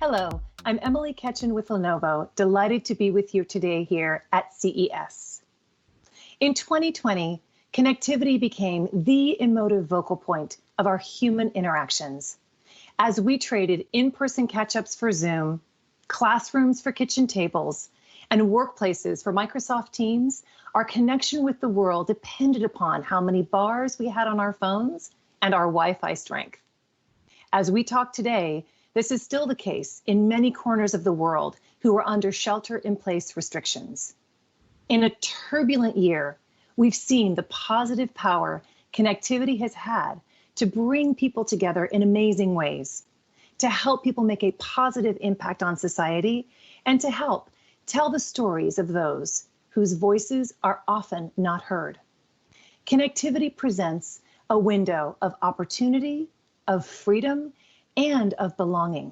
Hello, I'm Emily Ketchen with Lenovo, delighted to be with you today here at CES. In 2020, connectivity became the emotive vocal point of our human interactions. As we traded in-person catch-ups for Zoom, classrooms for kitchen tables, and workplaces for Microsoft Teams, our connection with the world depended upon how many bars we had on our phones and our Wi-Fi strength. As we talk today, this is still the case in many corners of the world who are under shelter-in-place restrictions. In a turbulent year, we've seen the positive power connectivity has had to bring people together in amazing ways, to help people make a positive impact on society, and to help tell the stories of those whose voices are often not heard. Connectivity presents a window of opportunity, of freedom, and of belonging.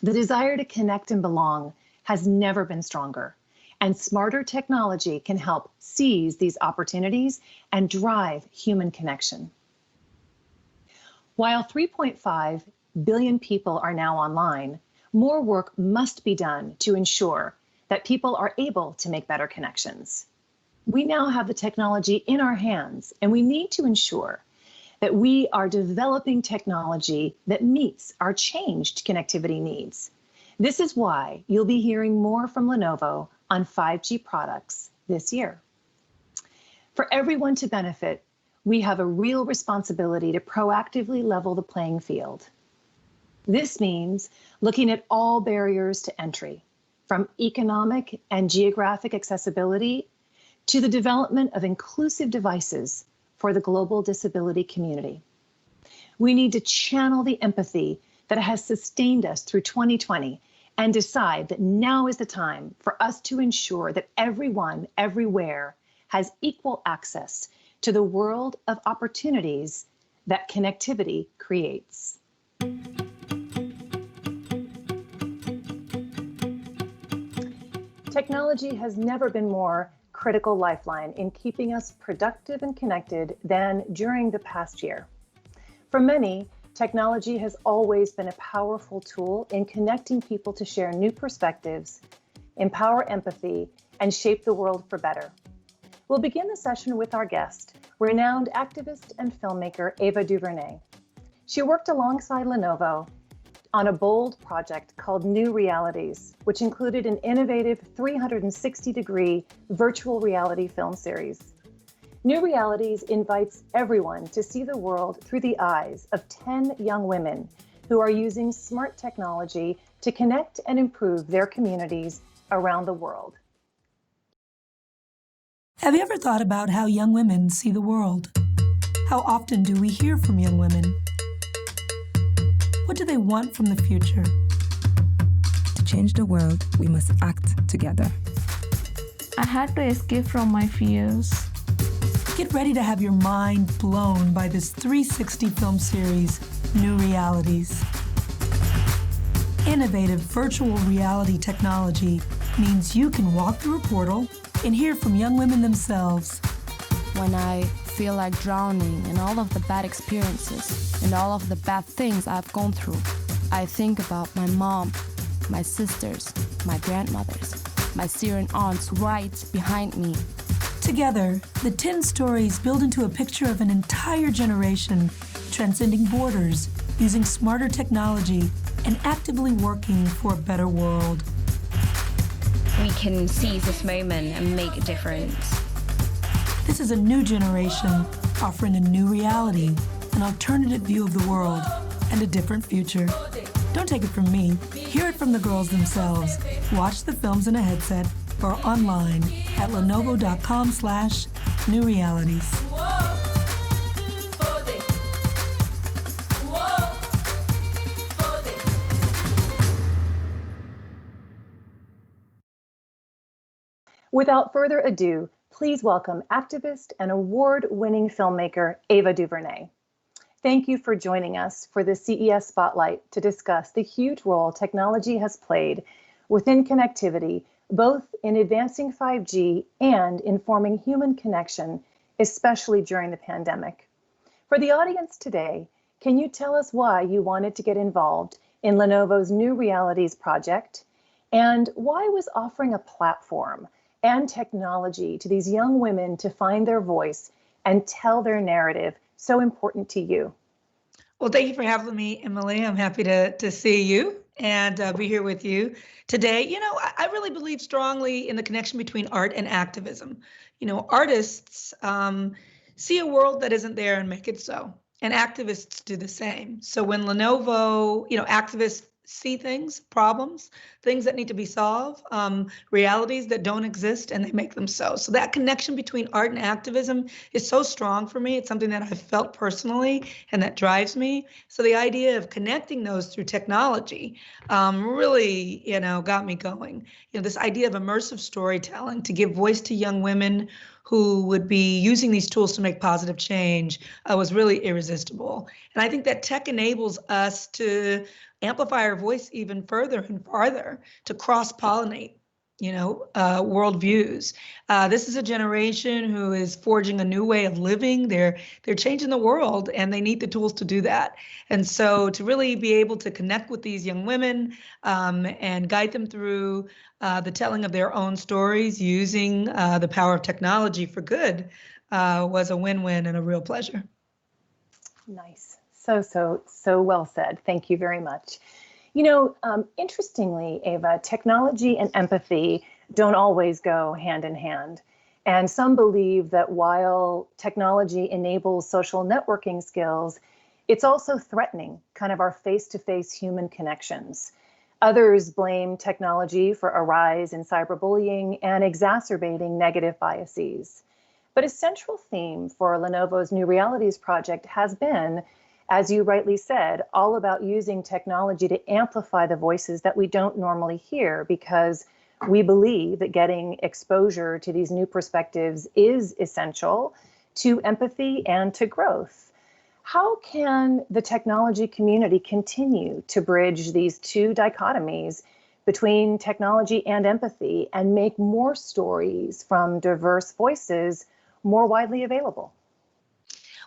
The desire to connect and belong has never been stronger, and smarter technology can help seize these opportunities and drive human connection. While 3.5 billion people are now online, more work must be done to ensure that people are able to make better connections. We now have the technology in our hands, and we need to ensure that we are developing technology that meets our changed connectivity needs. This is why you'll be hearing more from Lenovo on 5G products this year. For everyone to benefit, we have a real responsibility to proactively level the playing field. This means looking at all barriers to entry, from economic and geographic accessibility to the development of inclusive devices for the global disability community. We need to channel the empathy that has sustained us through 2020 and decide that now is the time for us to ensure that everyone, everywhere, has equal access to the world of opportunities that connectivity creates. Technology has never been more critical lifeline in keeping us productive and connected than during the past year. For many, technology has always been a powerful tool in connecting people to share new perspectives, empower empathy, and shape the world for better. We'll begin the session with our guest, renowned activist and filmmaker Ava DuVernay. She worked alongside Lenovo on a bold project called New Realities, which included an innovative 360-degree virtual reality film series. New Realities invites everyone to see the world through the eyes of 10 young women who are using smart technology to connect and improve their communities around the world. Have you ever thought about how young women see the world? How often do we hear from young women? What do they want from the future? To change the world, we must act together. I had to escape from my fears. Get ready to have your mind blown by this 360 film series, New Realities. Innovative virtual reality technology means you can walk through a portal and hear from young women themselves. When I feel like drowning in all of the bad experiences and all of the bad things I've gone through, I think about my mom, my sisters, my grandmothers, my Syrian aunts right behind me. Together, the 10 stories build into a picture of an entire generation transcending borders, using smarter technology, and actively working for a better world. We can seize this moment and make a difference. This is a new generation offering a new reality, an alternative view of the world, and a different future. Don't take it from me. Hear it from the girls themselves. Watch the films in a headset or online at lenovo.com/newrealities. Without further ado, please welcome activist and award-winning filmmaker Ava DuVernay. Thank you for joining us for the CES Spotlight to discuss the huge role technology has played within connectivity, both in advancing 5G and in forming human connection, especially during the pandemic. For the audience today, can you tell us why you wanted to get involved in Lenovo's New Realities project? And why was offering a platform and technology to these young women to find their voice and tell their narrative so important to you? Well, thank you for having me, Emily. I'm happy to see you and be here with you today. I really believe strongly in the connection between art and activism. Artists see a world that isn't there and make it so, and activists do the same. So when Lenovo, activists see things, problems, things that need to be solved, realities that don't exist, and they make them so. So that connection between art and activism is so strong for me. It's something that I've felt personally and that drives me. So the idea of connecting those through technology really, got me going. This idea of immersive storytelling to give voice to young women who would be using these tools to make positive change was really irresistible. And I think that tech enables us to amplify our voice even further and farther, to cross-pollinate, worldviews. This is a generation who is forging a new way of living. They're changing the world, and they need the tools to do that. And so to really be able to connect with these young women and guide them through the telling of their own stories using the power of technology for good was a win-win and a real pleasure. Nice. So well said. Thank you very much. Interestingly, Ava, technology and empathy don't always go hand in hand. And some believe that while technology enables social networking skills, it's also threatening kind of our face-to-face human connections. Others blame technology for a rise in cyberbullying and exacerbating negative biases. But a central theme for Lenovo's New Realities project has been, as you rightly said, all about using technology to amplify the voices that we don't normally hear, because we believe that getting exposure to these new perspectives is essential to empathy and to growth. How can the technology community continue to bridge these two dichotomies between technology and empathy and make more stories from diverse voices more widely available?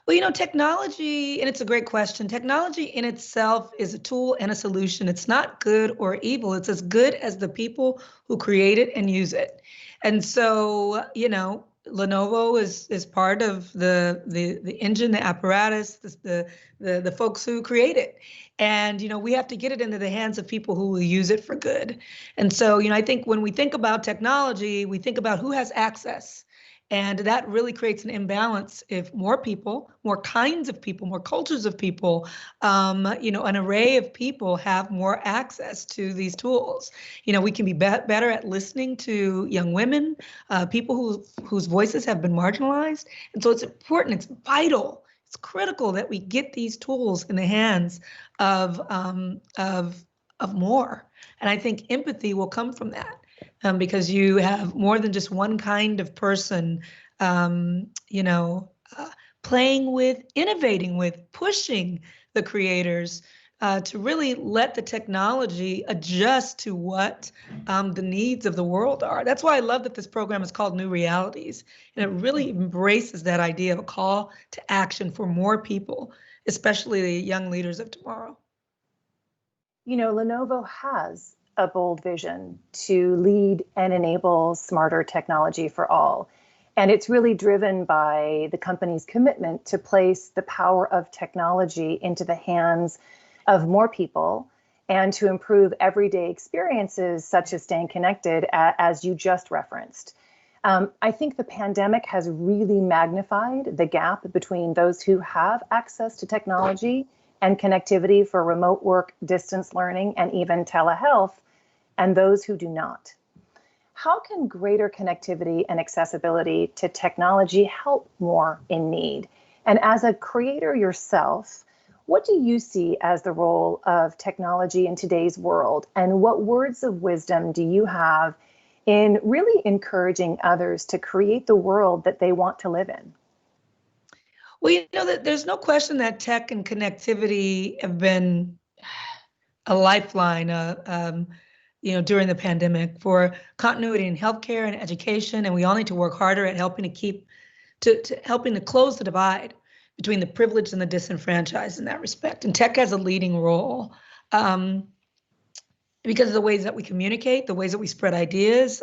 Well, technology, and it's a great question, technology in itself is a tool and a solution. It's not good or evil. It's as good as the people who create it and use it. And so, Lenovo is part of the engine, the apparatus, the folks who create it. And, we have to get it into the hands of people who will use it for good. And so, I think when we think about technology, we think about who has access. And that really creates an imbalance if more people, more kinds of people, more cultures of people, an array of people have more access to these tools. We can be better at listening to young women, people whose voices have been marginalized. And so it's important, it's vital, it's critical that we get these tools in the hands of more. And I think empathy will come from that. Because you have more than just one kind of person, playing with, innovating with, pushing the creators to really let the technology adjust to what the needs of the world are. That's why I love that this program is called New Realities. And it really embraces that idea of a call to action for more people, especially the young leaders of tomorrow. Lenovo has a bold vision to lead and enable smarter technology for all. And it's really driven by the company's commitment to place the power of technology into the hands of more people and to improve everyday experiences such as staying connected, as you just referenced. I think the pandemic has really magnified the gap between those who have access to technology and connectivity for remote work, distance learning, and even telehealth, and those who do not. How can greater connectivity and accessibility to technology help more in need? And as a creator yourself, what do you see as the role of technology in today's world? And what words of wisdom do you have in really encouraging others to create the world that they want to live in? Well, that there's no question that tech and connectivity have been a lifeline during the pandemic for continuity in healthcare and education, and we all need to work harder at helping to close the divide between the privileged and the disenfranchised in that respect. And tech has a leading role Um, because of the ways that we communicate, the ways that we spread ideas,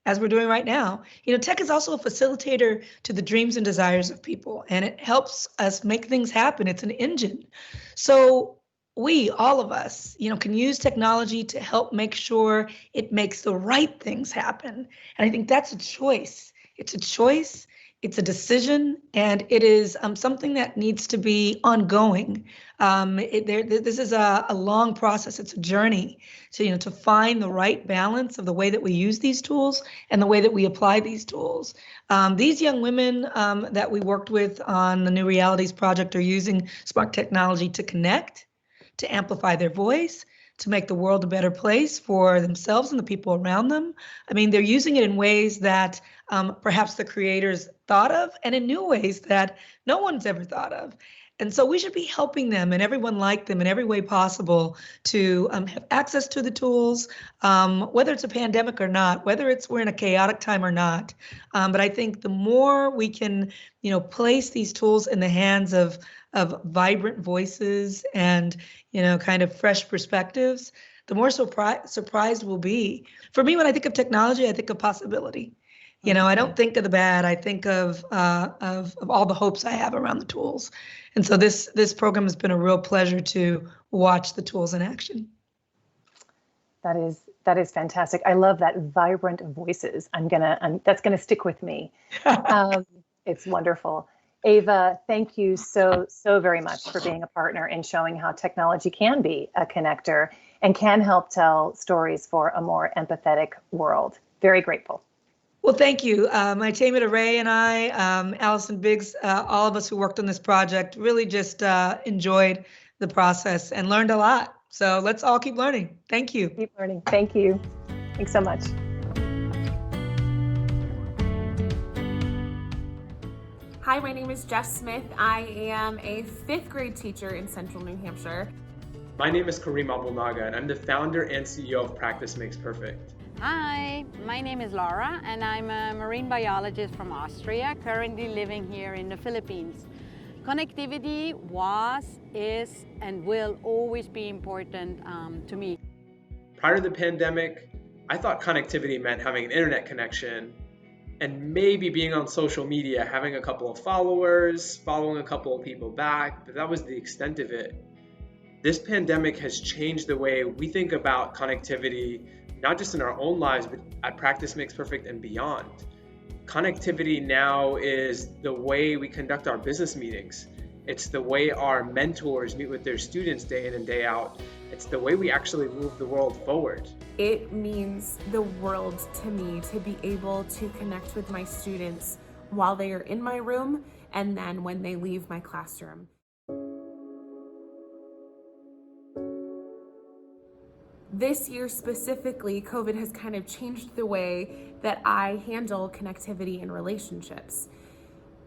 as we're doing right now. Tech is also a facilitator to the dreams and desires of people, and it helps us make things happen. It's an engine. So we, all of us, can use technology to help make sure it makes the right things happen. And I think that's a choice. It's a choice. It's a decision, and it is something that needs to be ongoing. This is a long process. It's a journey to find the right balance of the way that we use these tools and the way that we apply these tools. These young women that we worked with on the New Realities Project are using smart technology to connect, to amplify their voice, to make the world a better place for themselves and the people around them. I mean, they're using it in ways that perhaps the creators thought of, and in new ways that no one's ever thought of. And so we should be helping them and everyone like them in every way possible to have access to the tools, whether it's a pandemic or not, whether we're in a chaotic time or not. But I think the more we can, place these tools in the hands of vibrant voices and, kind of fresh perspectives, the more surprised we'll be. For me, when I think of technology, I think of possibility. I don't think of the bad. I think of all the hopes I have around the tools. And so this program has been a real pleasure to watch the tools in action. That is fantastic. I love that vibrant voices. That's gonna stick with me. It's wonderful. Ava, thank you so very much for being a partner in showing how technology can be a connector and can help tell stories for a more empathetic world. Very grateful. Well, thank you. My Tamita Ray and I, Allison Biggs, all of us who worked on this project really just enjoyed the process and learned a lot. So let's all keep learning. Thank you. Keep learning. Thank you. Thanks so much. Hi, my name is Jess Smith. I am a 5th grade teacher in Central New Hampshire. My name is Kareem Abulnaga, and I'm the founder and CEO of Practice Makes Perfect. Hi, my name is Laura, and I'm a marine biologist from Austria, currently living here in the Philippines. Connectivity was, is, and will always be important to me. Prior to the pandemic, I thought connectivity meant having an internet connection and maybe being on social media, having a couple of followers, following a couple of people back, but that was the extent of it. This pandemic has changed the way we think about connectivity, not just in our own lives, but at Practice Makes Perfect and beyond. Connectivity now is the way we conduct our business meetings. It's the way our mentors meet with their students day in and day out. It's the way we actually move the world forward. It means the world to me to be able to connect with my students while they are in my room and then when they leave my classroom. This year specifically, COVID has kind of changed the way that I handle connectivity in relationships.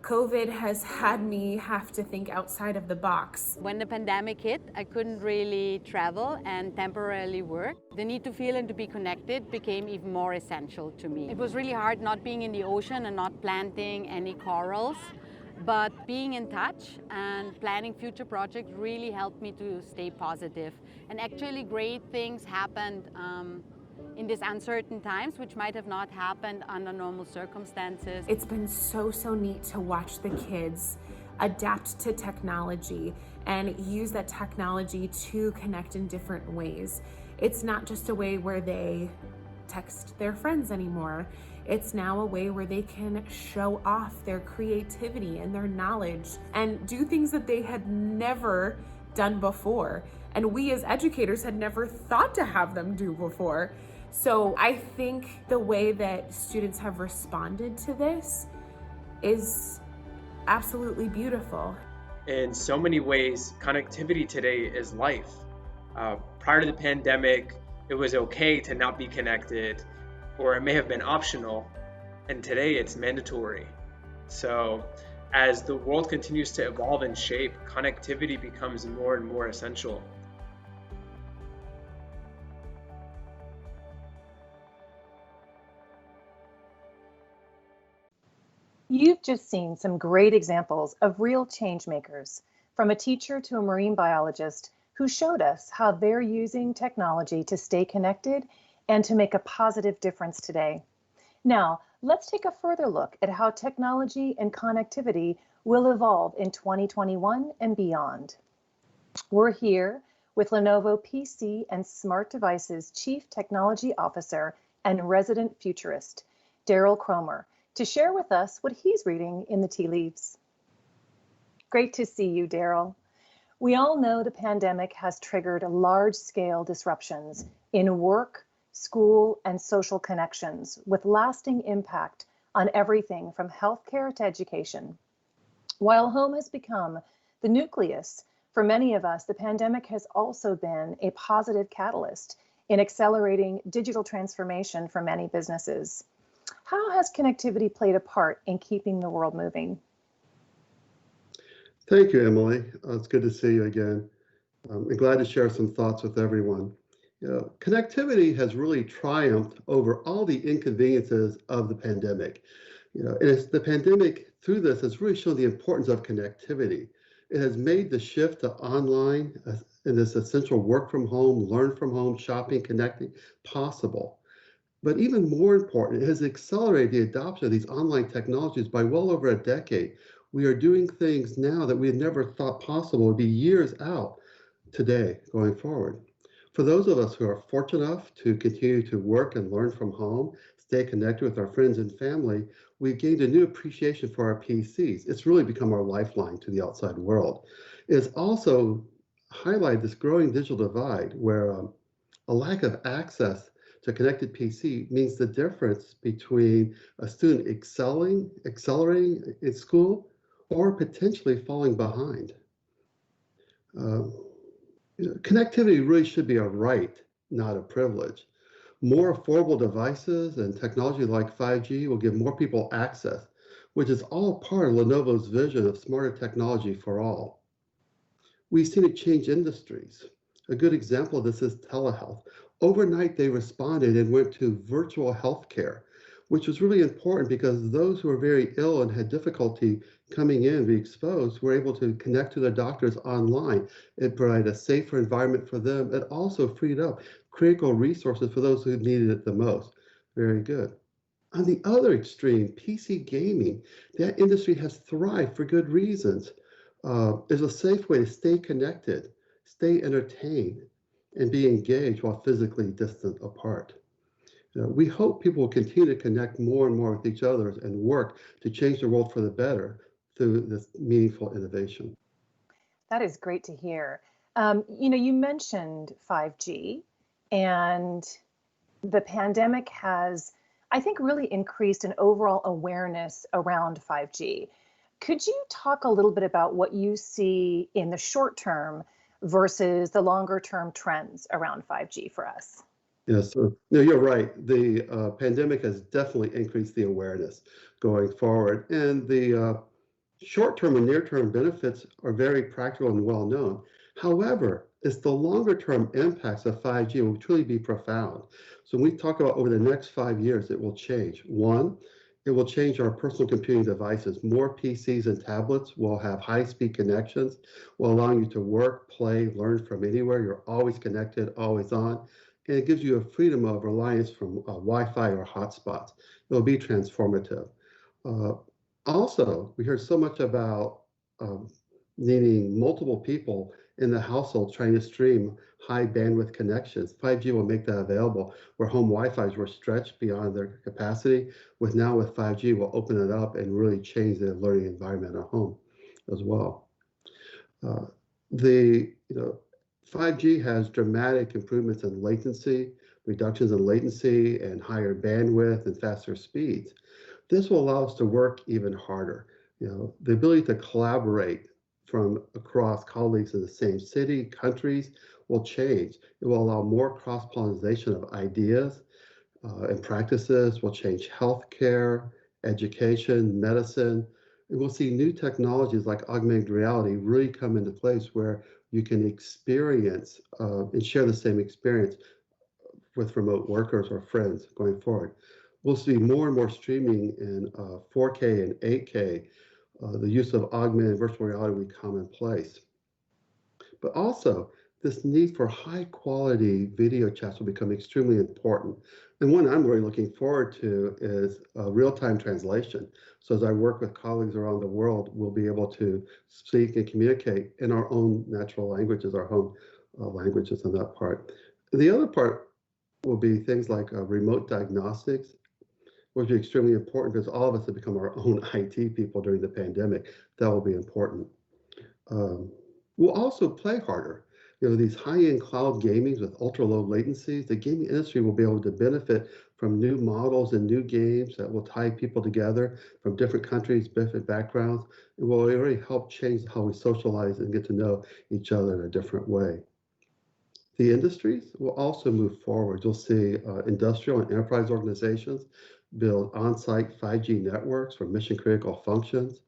COVID has had me have to think outside of the box. When the pandemic hit, I couldn't really travel and temporarily work. The need to feel and to be connected became even more essential to me. It was really hard not being in the ocean and not planting any corals, but being in touch and planning future projects really helped me to stay positive. And actually great things happened in these uncertain times, which might have not happened under normal circumstances. It's been so neat to watch the kids adapt to technology and use that technology to connect in different ways. It's not just a way where they text their friends anymore. It's now a way where they can show off their creativity and their knowledge and do things that they had never done before. And we as educators had never thought to have them do before. So I think the way that students have responded to this is absolutely beautiful. In so many ways, connectivity today is life. Prior to the pandemic, it was okay to not be connected, or it may have been optional, and today it's mandatory. So as the world continues to evolve and shape, connectivity becomes more and more essential. You've just seen some great examples of real change makers, from a teacher to a marine biologist who showed us how they're using technology to stay connected and to make a positive difference today. Now, let's take a further look at how technology and connectivity will evolve in 2021 and beyond. We're here with Lenovo PC and Smart Devices Chief Technology Officer and resident futurist, Daryl Cromer, to share with us what he's reading in the tea leaves. Great to see you, Daryl. We all know the pandemic has triggered large-scale disruptions in work, school, and social connections with lasting impact on everything from healthcare to education. While home has become the nucleus for many of us, the pandemic has also been a positive catalyst in accelerating digital transformation for many businesses. How has connectivity played a part in keeping the world moving? Thank you, Emily. It's good to see you again. I'm glad to share some thoughts with everyone. Connectivity has really triumphed over all the inconveniences of the pandemic. And it's the pandemic through this has really shown the importance of connectivity. It has made the shift to online and this essential work from home, learn from home, shopping, connecting possible. But even more important, it has accelerated the adoption of these online technologies by well over a decade. We are doing things now that we had never thought possible would be years out today going forward. For those of us who are fortunate enough to continue to work and learn from home, stay connected with our friends and family, we've gained a new appreciation for our PCs. It's really become our lifeline to the outside world. It's also highlighted this growing digital divide where a lack of access to a connected PC means the difference between a student accelerating in school, or potentially falling behind. Connectivity really should be a right, not a privilege. More affordable devices and technology like 5G will give more people access, which is all part of Lenovo's vision of smarter technology for all. We've seen it change industries. A good example of this is telehealth. Overnight, they responded and went to virtual healthcare, which was really important because those who were very ill and had difficulty coming in, be exposed, were able to connect to their doctors online. It provided a safer environment for them. It also freed up critical resources for those who needed it the most. Very good. On the other extreme, PC gaming, that industry has thrived for good reasons. It's a safe way to stay connected, stay entertained, and be engaged while physically distant apart. We hope people will continue to connect more and more with each other and work to change the world for the better through this meaningful innovation. That is great to hear. You mentioned 5G, and the pandemic has, I think, really increased an overall awareness around 5G. Could you talk a little bit about what you see in the short term versus the longer term trends around 5G for us? Yes, no, you're right. The pandemic has definitely increased the awareness going forward, and the short-term and near-term benefits are very practical and well known. However, it's the longer-term impacts of 5G will truly be profound. So when we talk about over the next 5 years, it will change. One, it will change our personal computing devices. More PCs and tablets will have high-speed connections, will allow you to work, play, learn from anywhere. You're always connected, always on. And it gives you a freedom of reliance from Wi-Fi or hotspots. It'll be transformative. Also, we hear so much about needing multiple people in the household trying to stream high bandwidth connections. 5G will make that available, where home Wi-Fi's were stretched beyond their capacity. With 5G, we'll open it up and really change the learning environment at home as well. 5G has dramatic improvements in latency, reductions in latency, and higher bandwidth and faster speeds. This will allow us to work even harder. The ability to collaborate from across colleagues in the same city, countries will change. It will allow more cross-pollination of ideas and practices, will change healthcare, education, medicine. And we'll see new technologies like augmented reality really come into place where you can experience and share the same experience with remote workers or friends going forward. We'll see more and more streaming in 4K and 8K. The use of augmented virtual reality will be commonplace. But also, this need for high quality video chats will become extremely important. And one I'm really looking forward to is real-time translation. So as I work with colleagues around the world, we'll be able to speak and communicate in our own natural languages, our own languages on that part. The other part will be things like remote diagnostics, which will be extremely important because all of us have become our own IT people during the pandemic. That will be important. We'll also play harder. These high-end cloud gamings with ultra-low latencies, the gaming industry will be able to benefit from new models and new games that will tie people together from different countries, different backgrounds. It will really help change how we socialize and get to know each other in a different way. The industries will also move forward. You'll see industrial and enterprise organizations build on-site 5G networks for mission-critical functions.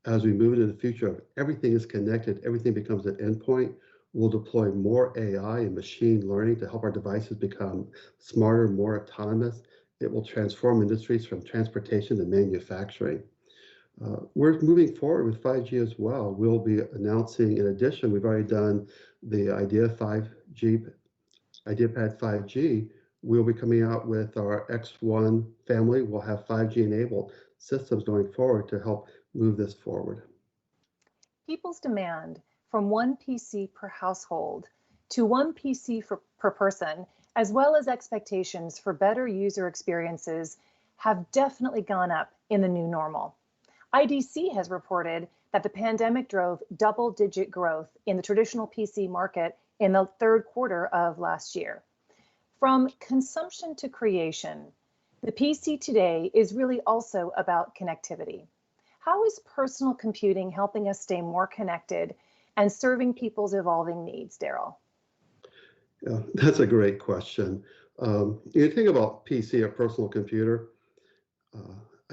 As we move into the future of everything is connected, everything becomes an endpoint, we'll deploy more AI and machine learning to help our devices become smarter, more autonomous. It will transform industries from transportation to manufacturing. We're moving forward with 5G as well. We'll be announcing, in addition, we've already done the IdeaPad 5G. We'll be coming out with our X1 family. We'll have 5G enabled systems going forward to help move this forward. People's demand from one PC per household to one PC per person, as well as expectations for better user experiences, have definitely gone up in the new normal. IDC has reported that the pandemic drove double-digit growth in the traditional PC market in the third quarter of last year. From consumption to creation, the PC today is really also about connectivity. How is personal computing helping us stay more connected and serving people's evolving needs, Daryl? Yeah, that's a great question. You think about PC or personal computer,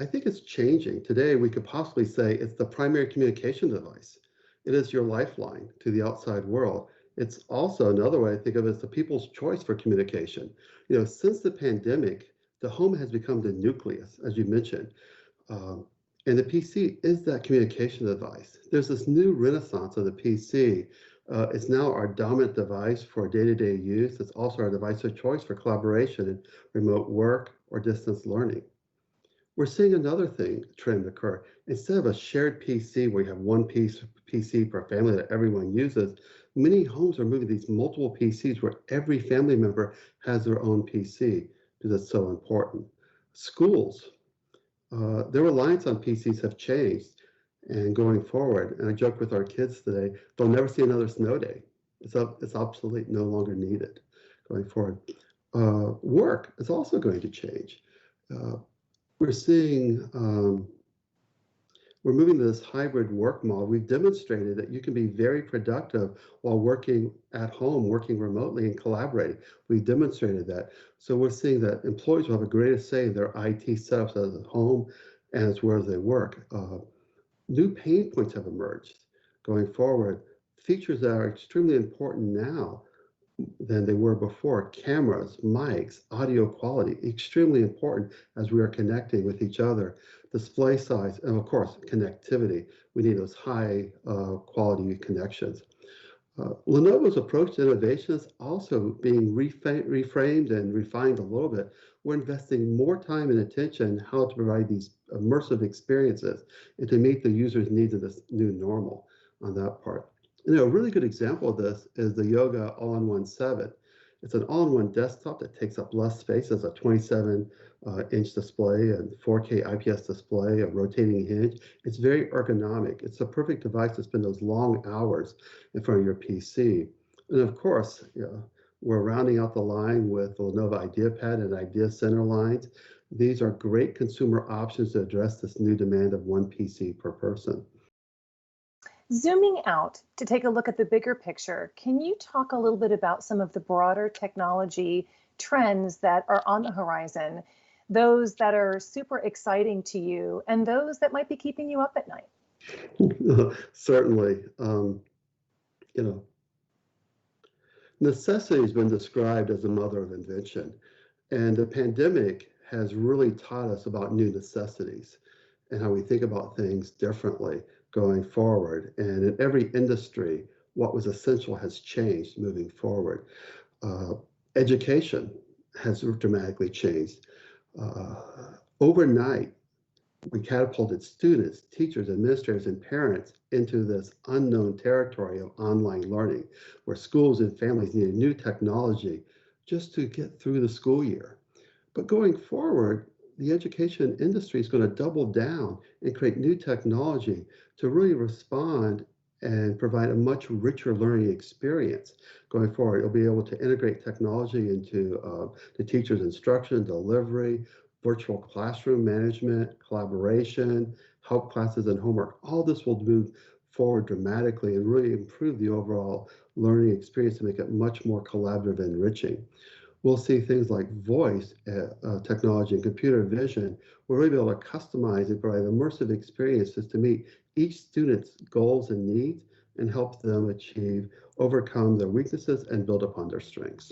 I think it's changing. Today, we could possibly say it's the primary communication device. It is your lifeline to the outside world. It's also another way I think of it as the people's choice for communication. Since the pandemic, the home has become the nucleus, as you mentioned. And the PC is that communication device. There's this new renaissance of the PC. It's now our dominant device for day-to-day use. It's also our device of choice for collaboration and remote work or distance learning. We're seeing another trend occur. Instead of a shared PC where you have one PC per family that everyone uses, many homes are moving these multiple PCs where every family member has their own PC because it's so important. Schools, their reliance on PCs have changed and going forward. And I joke with our kids today, they'll never see another snow day. It's obsolete, no longer needed going forward. Work is also going to change. We're seeing, we're moving to this hybrid work model. We've demonstrated that you can be very productive while working at home, working remotely and collaborating. We've demonstrated that. So we're seeing that employees will have a greater say in their IT setups at home and as well as they work. New pain points have emerged going forward. Features that are extremely important now than they were before. Cameras, mics, audio quality, extremely important as we are connecting with each other. Display size, and of course, connectivity. We need those high quality connections. Lenovo's approach to innovation is also being reframed and refined a little bit. We're investing more time and attention how to provide these immersive experiences and to meet the user's needs in this new normal on that part. A really good example of this is the Yoga All-in-One 7. It's an all-in-one desktop that takes up less space as a 27-inch display and 4K IPS display, a rotating hinge. It's very ergonomic. It's a perfect device to spend those long hours in front of your PC. And of course, we're rounding out the line with the Lenovo IdeaPad and Idea Center lines. These are great consumer options to address this new demand of one PC per person. Zooming out to take a look at the bigger picture, can you talk a little bit about some of the broader technology trends that are on the horizon, those that are super exciting to you and those that might be keeping you up at night? Certainly. Necessity has been described as the mother of invention, and the pandemic has really taught us about new necessities and how we think about things differently going forward. And in every industry, what was essential has changed moving forward. Education has dramatically changed. Overnight, we catapulted students, teachers, administrators, and parents into this unknown territory of online learning, where schools and families needed new technology just to get through the school year. But going forward, the education industry is going to double down and create new technology to really respond and provide a much richer learning experience going forward. It'll be able to integrate technology into the teacher's instruction, delivery, virtual classroom management, collaboration, help classes and homework. All this will move forward dramatically and really improve the overall learning experience to make it much more collaborative and enriching. We'll see things like voice technology and computer vision. We'll really be able to customize and provide immersive experiences to meet each student's goals and needs and help them overcome their weaknesses and build upon their strengths.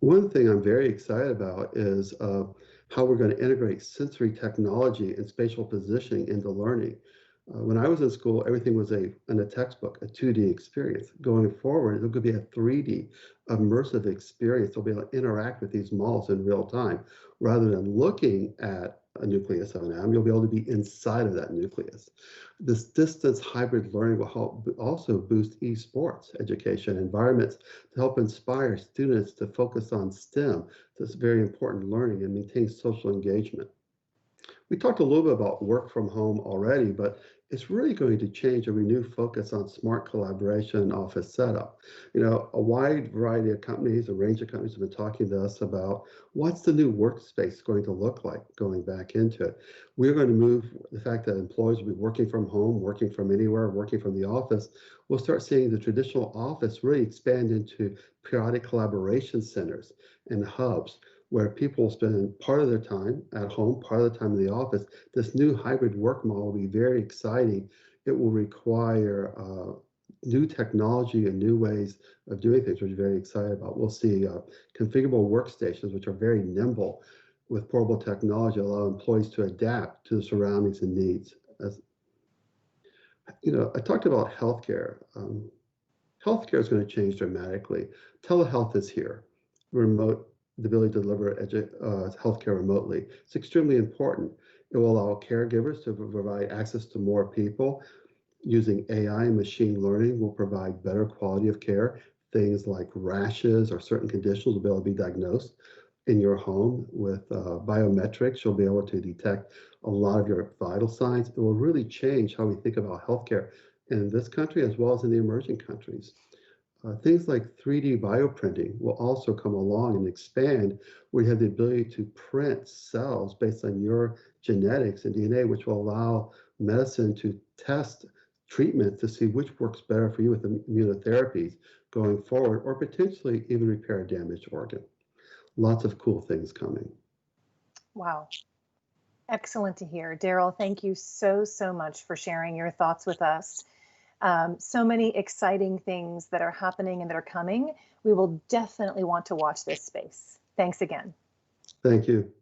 One thing I'm very excited about is how we're going to integrate sensory technology and spatial positioning into learning. When I was in school, everything was in a textbook, a 2D experience. Going forward, it could be a 3D immersive experience. They'll be able to interact with these models in real time. Rather than looking at a nucleus of an atom, you'll be able to be inside of that nucleus. This distance hybrid learning will help also boost esports education environments to help inspire students to focus on STEM, this very important learning, and maintain social engagement. We talked a little bit about work from home already, but it's really going to change a renewed focus on smart collaboration and office setup. A wide variety of companies, a range of companies have been talking to us about what's the new workspace going to look like going back into it. We're going to move the fact that employees will be working from home, working from anywhere, working from the office. We'll start seeing the traditional office really expand into periodic collaboration centers and hubs, where people spend part of their time at home, part of the time in the office. This new hybrid work model will be very exciting. It will require new technology and new ways of doing things, which we're very excited about. We'll see configurable workstations, which are very nimble with portable technology, allow employees to adapt to the surroundings and needs. I talked about healthcare. Healthcare is going to change dramatically. Telehealth is here. The ability to deliver healthcare remotely. It's extremely important. It will allow caregivers to provide access to more people. Using AI and machine learning will provide better quality of care. Things like rashes or certain conditions will be able to be diagnosed in your home with biometrics. You'll be able to detect a lot of your vital signs. It will really change how we think about healthcare in this country as well as in the emerging countries. Things like 3D bioprinting will also come along and expand, where you have the ability to print cells based on your genetics and DNA, which will allow medicine to test treatment to see which works better for you with immunotherapies going forward, or potentially even repair a damaged organ. Lots of cool things coming. Wow. Excellent to hear. Daryl, thank you so much for sharing your thoughts with us. So many exciting things that are happening and that are coming. We will definitely want to watch this space. Thanks again. Thank you.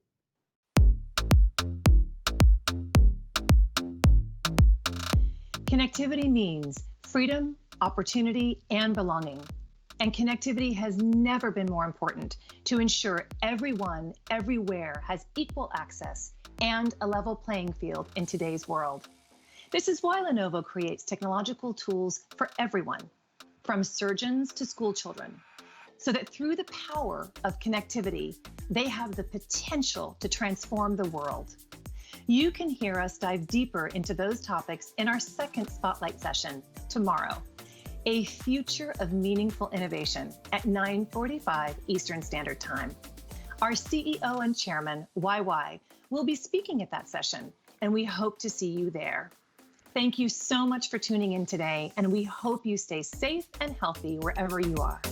Connectivity means freedom, opportunity, and belonging. And connectivity has never been more important to ensure everyone, everywhere has equal access and a level playing field in today's world. This is why Lenovo creates technological tools for everyone, from surgeons to school children, so that through the power of connectivity, they have the potential to transform the world. You can hear us dive deeper into those topics in our second Spotlight session tomorrow, A Future of Meaningful Innovation at 9:45 Eastern Standard Time. Our CEO and Chairman, YY, will be speaking at that session, and we hope to see you there. Thank you so much for tuning in today, and we hope you stay safe and healthy wherever you are.